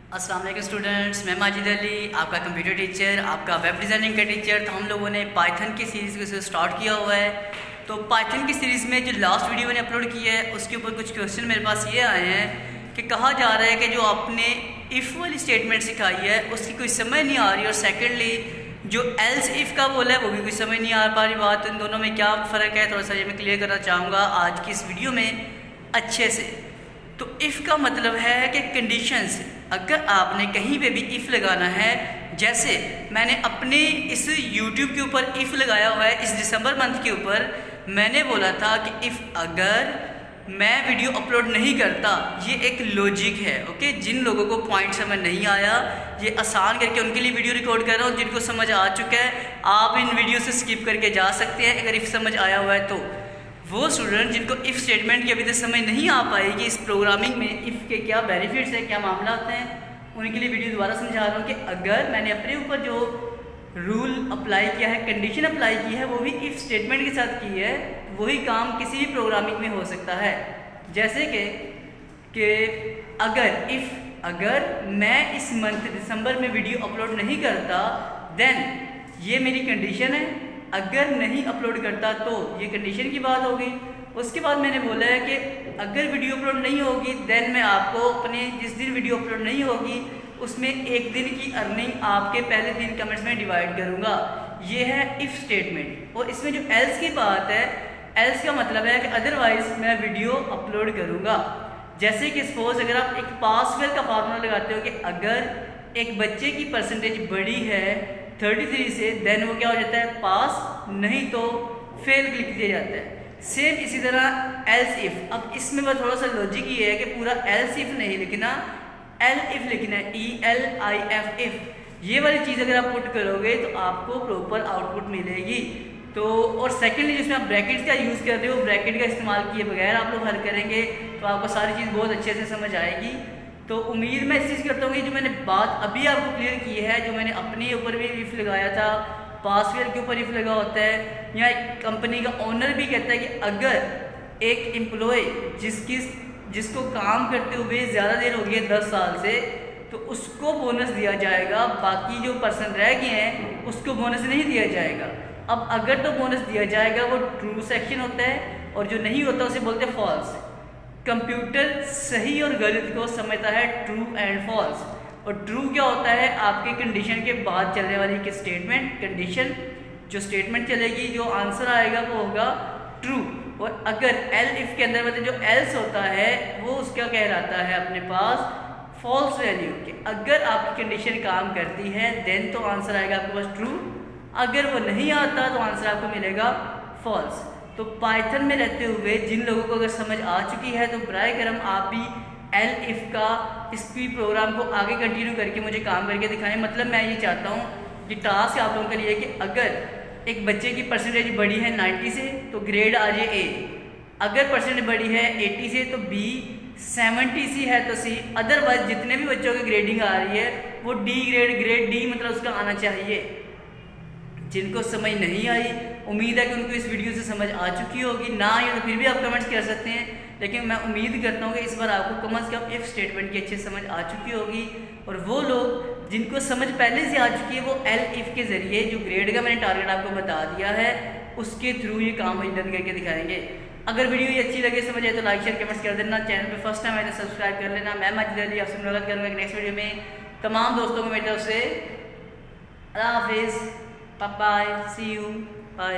अस्सलाम वालेकुम स्टूडेंट्स, मैं माजिद अली, आपका कंप्यूटर टीचर, आपका वेब डिज़ाइनिंग का टीचर। तो हम लोगों ने पाइथन की सीरीज़ को स्टार्ट किया हुआ है। तो पाइथन की सीरीज़ में जो लास्ट वीडियो मैंने अपलोड की है उसके ऊपर कुछ क्वेश्चन मेरे पास ये आए हैं कि कहा जा रहा है कि जो आपने इफ़ वाली स्टेटमेंट सिखाई है उसकी कोई समझ नहीं आ रही, और सेकेंडली जो एल्स इफ़ का बोला है वो भी कुछ समझ नहीं आ पा रही बात। तो इन दोनों में क्या फ़र्क है, थोड़ा सा ये मैं क्लियर करना चाहूँगा आज की इस वीडियो में अच्छे से। तो इफ़ का मतलब है कि कंडीशंस, अगर आपने कहीं पे भी इफ़ लगाना है, जैसे मैंने अपने इस YouTube के ऊपर इफ़ लगाया हुआ है, इस दिसंबर मंथ के ऊपर मैंने बोला था कि इफ़ अगर मैं वीडियो अपलोड नहीं करता, ये एक लॉजिक है। ओके, जिन लोगों को पॉइंट समझ नहीं आया, ये आसान करके उनके लिए वीडियो रिकॉर्ड कर रहा हूँ। जिनको समझ आ चुका है आप इन वीडियो से स्किप करके जा सकते हैं अगर इफ़ समझ आया हुआ है तो। वो स्टूडेंट जिनको इफ़ स्टेटमेंट की अभी तक समझ नहीं आ पाएगी इस प्रोग्रामिंग में इफ़ के क्या बेनिफिट्स हैं, क्या मामला होते हैं, उनके लिए वीडियो दोबारा समझा रहा हूँ कि अगर मैंने अपने ऊपर जो रूल अप्लाई किया है, कंडीशन अप्लाई की है, वो भी इफ़ स्टेटमेंट के साथ की है, वही काम किसी भी प्रोग्रामिंग में हो सकता है। जैसे कि अगर मैं इस मंथ दिसंबर में वीडियो अपलोड नहीं करता, देन ये मेरी कंडीशन है। अगर नहीं अपलोड करता तो ये कंडीशन की बात होगी। उसके बाद मैंने बोला है कि अगर वीडियो अपलोड नहीं होगी, देन मैं आपको अपने जिस दिन वीडियो अपलोड नहीं होगी उसमें एक दिन की अर्निंग आपके पहले 3 कमेंट्स में डिवाइड करूँगा। ये है इफ़ स्टेटमेंट। और इसमें जो एल्स की बात है, एल्स का मतलब है कि अदरवाइज मैं वीडियो अपलोड करूँगा। जैसे कि सपोज अगर आप एक पास फेल का फार्मूला लगाते हो कि अगर एक बच्चे की परसेंटेज बड़ी है 33 से, देन वो क्या हो जाता है, पास, नहीं तो फेल लिख दिया जाता है। सेम इसी तरह एल्स इफ़। अब इसमें बस थोड़ा सा लॉजिक ये है कि पूरा एल्स इफ़ नहीं लिखना, एल इफ़ लिखना है, ELIF इफ़। ये वाली चीज़ अगर आप पुट करोगे तो आपको प्रॉपर आउटपुट मिलेगी। तो और सेकेंडली जिसमें आप ब्रैकेट्स का यूज़ कर रहे हो, ब्रैकेट का इस्तेमाल किए बगैर आप लोग हल करेंगे तो आपको सारी चीज़ बहुत अच्छे से समझ आएगी। तो उम्मीद मैं इस चीज़ करता हूँ कि जो मैंने बात अभी आपको क्लियर की है, जो मैंने अपने ऊपर भी इफ़ लगाया था, पास फेल के ऊपर इफ़ लगा होता है, या कंपनी का ओनर भी कहता है कि अगर एक एम्प्लॉय जिसको काम करते हुए ज़्यादा देर हो गई है 10 साल से, तो उसको बोनस दिया जाएगा, बाकी जो पर्सन रह गए हैं उसको बोनस नहीं दिया जाएगा। अब अगर तो बोनस दिया जाएगा वो ट्रू सेक्शन होता है, और जो नहीं होता उसे बोलते हैं फॉल्स। कंप्यूटर सही और गलत को समझता है ट्रू एंड फॉल्स। और ट्रू क्या होता है, आपके कंडीशन के बाद चलने वाली एक स्टेटमेंट, कंडीशन जो स्टेटमेंट चलेगी, जो आंसर आएगा वो होगा ट्रू। और अगर एल इफ़ के अंदर मतलब जो एल्स होता है वो उसका कहलाता है अपने पास फॉल्स वैल्यू कि अगर आपकी कंडीशन काम करती है देन तो आंसर आएगा आपके पास ट्रू, अगर वो नहीं आता तो आंसर आपको मिलेगा फॉल्स। तो पाइथन में रहते हुए जिन लोगों को अगर समझ आ चुकी है तो बराए करम आप भी एल इफ़ का इस प्रोग्राम को आगे कंटिन्यू करके मुझे काम करके दिखाएं। मतलब मैं ये चाहता हूँ कि टास्क आप लोगों के लिए कि अगर एक बच्चे की परसेंटेज बड़ी है 90 से तो ग्रेड आ जाए A, अगर परसेंटेज बड़ी है 80 से तो B, 70 सी है तो C, अदरवाइज जितने भी बच्चों की ग्रेडिंग आ रही है वो D ग्रेड, ग्रेड D मतलब उसका आना चाहिए। जिनको समझ नहीं आई, उम्मीद है कि उनको इस वीडियो से समझ आ चुकी होगी। ना ये तो फिर भी आप कमेंट्स कर सकते हैं, लेकिन मैं उम्मीद करता हूँ कि इस बार आपको कम से कम इफ़ स्टेटमेंट की अच्छी समझ आ चुकी होगी। और वो लोग जिनको समझ पहले से आ चुकी है वो एल इफ़ के ज़रिए जो ग्रेड का मैंने टारगेट आपको बता दिया है उसके थ्रू ये काम डन करके दिखाएंगे। अगर वीडियो ये अच्छी लगे, समझ आए तो लाइक शेयर कमेंट्स कर देना। चैनल पे फर्स्ट टाइम आए तो सब्सक्राइब कर लेना। मैं माजिद अली आपसे मुलाकात करूँगा नेक्स्ट वीडियो में। तमाम दोस्तों को मेरी तरफ से अल्लाह हाफिज़, बाय, सी यू, बाय।